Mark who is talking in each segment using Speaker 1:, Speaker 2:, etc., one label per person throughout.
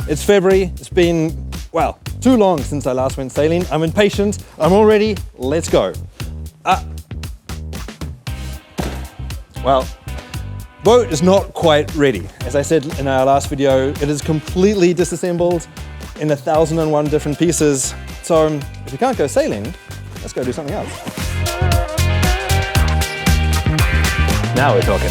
Speaker 1: It's February, it's been, well, too long since I last went sailing. I'm impatient, I'm all ready, let's go. Well, boat is not quite ready. As I said in our last video, it is completely disassembled in 1,001 different pieces. So if we can't go sailing, let's go do something else. Now we're talking.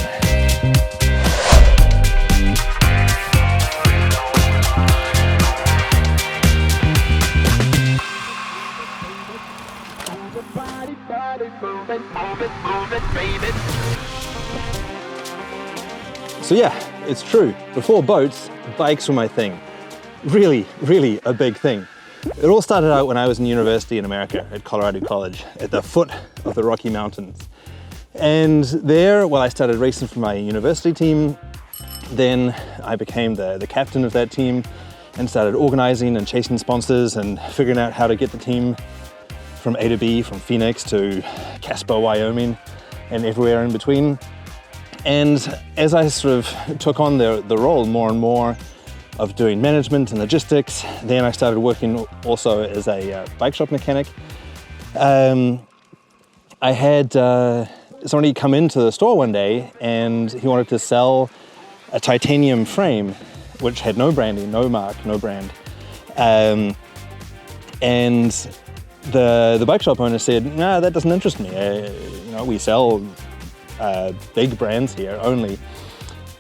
Speaker 1: So yeah, it's true. Before boats, bikes were my thing. Really, really a big thing. It all started out when I was in university in America at Colorado College, at the foot of the Rocky Mountains. And there, well, I started racing for my university team. Then I became the captain of that team and started organizing and chasing sponsors and figuring out how to get the team from A to B, from Phoenix to Casper, Wyoming, and everywhere in between. And as I sort of took on the role more and more of doing management and logistics, then I started working also as a bike shop mechanic. I had somebody come into the store one day and he wanted to sell a titanium frame which had no branding, no mark, no brand. And the bike shop owner said, "No, that doesn't interest me. We sell big brands here only."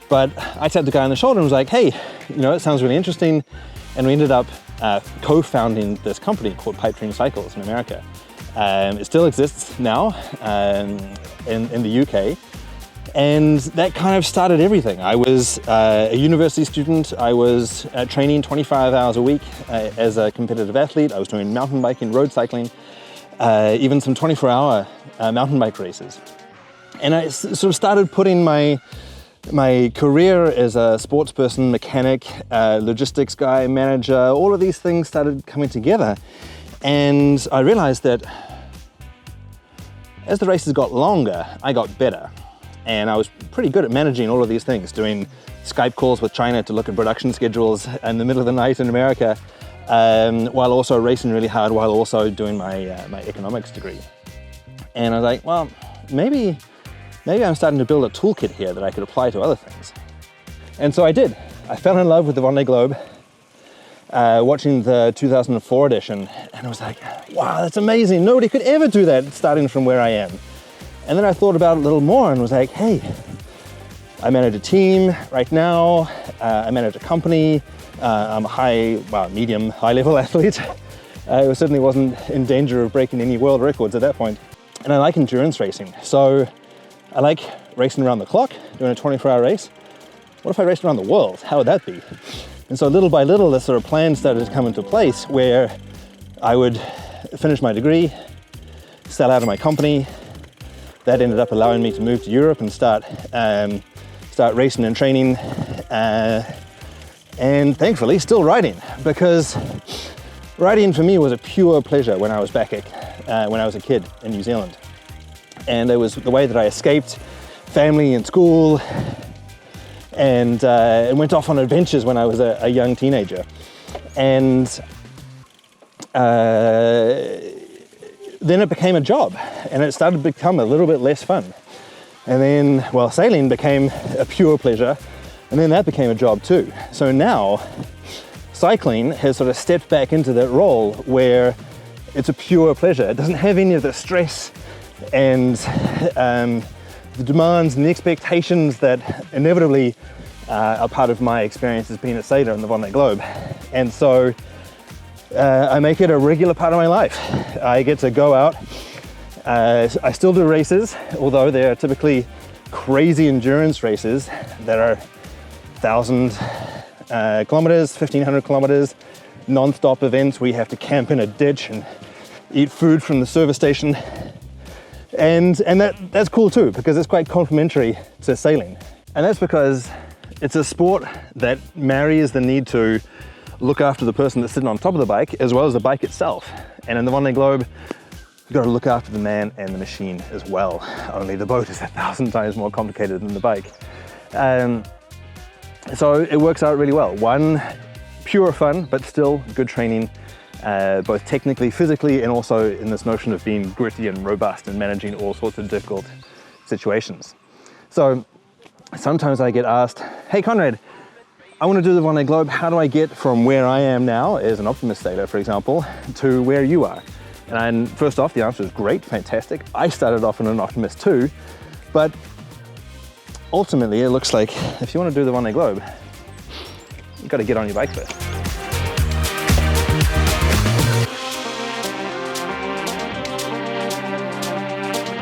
Speaker 1: But I tapped the guy on the shoulder and was like, "Hey, it sounds really interesting." And we ended up co-founding this company called Pipe Dream Cycles in America. It still exists now in the UK. And that kind of started everything. I was a university student. I was training 25 hours a week as a competitive athlete. I was doing mountain biking, road cycling, even some 24-hour mountain bike races. And I sort of started putting my career as a sports person, mechanic, logistics guy, manager, all of these things started coming together. And I realized that as the races got longer, I got better. And I was pretty good at managing all of these things, doing Skype calls with China to look at production schedules in the middle of the night in America, while also racing really hard, while also doing my economics degree. And I was like, well, maybe I'm starting to build a toolkit here that I could apply to other things. And so I did. I fell in love with the Vendée Globe, watching the 2004 edition, and I was like, wow, that's amazing. Nobody could ever do that starting from where I am. And then I thought about it a little more and was like, hey, I manage a team right now, I manage a company, I'm a medium, high-level athlete. I certainly wasn't in danger of breaking any world records at that point. And I like endurance racing. So I like racing around the clock, doing a 24-hour race. What if I raced around the world? How would that be? And so little by little, this sort of plan started to come into place where I would finish my degree, sell out of my company. That ended up allowing me to move to Europe and start racing and training, and thankfully still riding, because riding for me was a pure pleasure when I was back when I was a kid in New Zealand. And it was the way that I escaped family and school and went off on adventures when I was a young teenager. And then it became a job, and it started to become a little bit less fun. And then, well, sailing became a pure pleasure, and then that became a job too. So now, cycling has sort of stepped back into that role where it's a pure pleasure. It doesn't have any of the stress and the demands and the expectations that inevitably are part of my experience as being a sailor in the Vendée Globe. And so I make it a regular part of my life. I get to go out. I still do races, although they are typically crazy endurance races that are 1,000 kilometers, 1,500 kilometers, non-stop events where you have to camp in a ditch and eat food from the service station. And that's cool too, because it's quite complementary to sailing. And that's because it's a sport that marries the need to look after the person that's sitting on top of the bike as well as the bike itself. And in the Vendée Globe, you've got to look after the man and the machine as well. Only the boat is 1,000 times more complicated than the bike. So it works out really well. One pure fun, but still good training, both technically, physically, and also in this notion of being gritty and robust and managing all sorts of difficult situations. So sometimes I get asked, hey Conrad, I want to do the Vendée Globe. How do I get from where I am now as an optimist sailor, for example, to where you are? And first off, the answer is great, fantastic. I started off in an optimist too, but ultimately it looks like if you want to do the Vendée Globe, you've got to get on your bike first.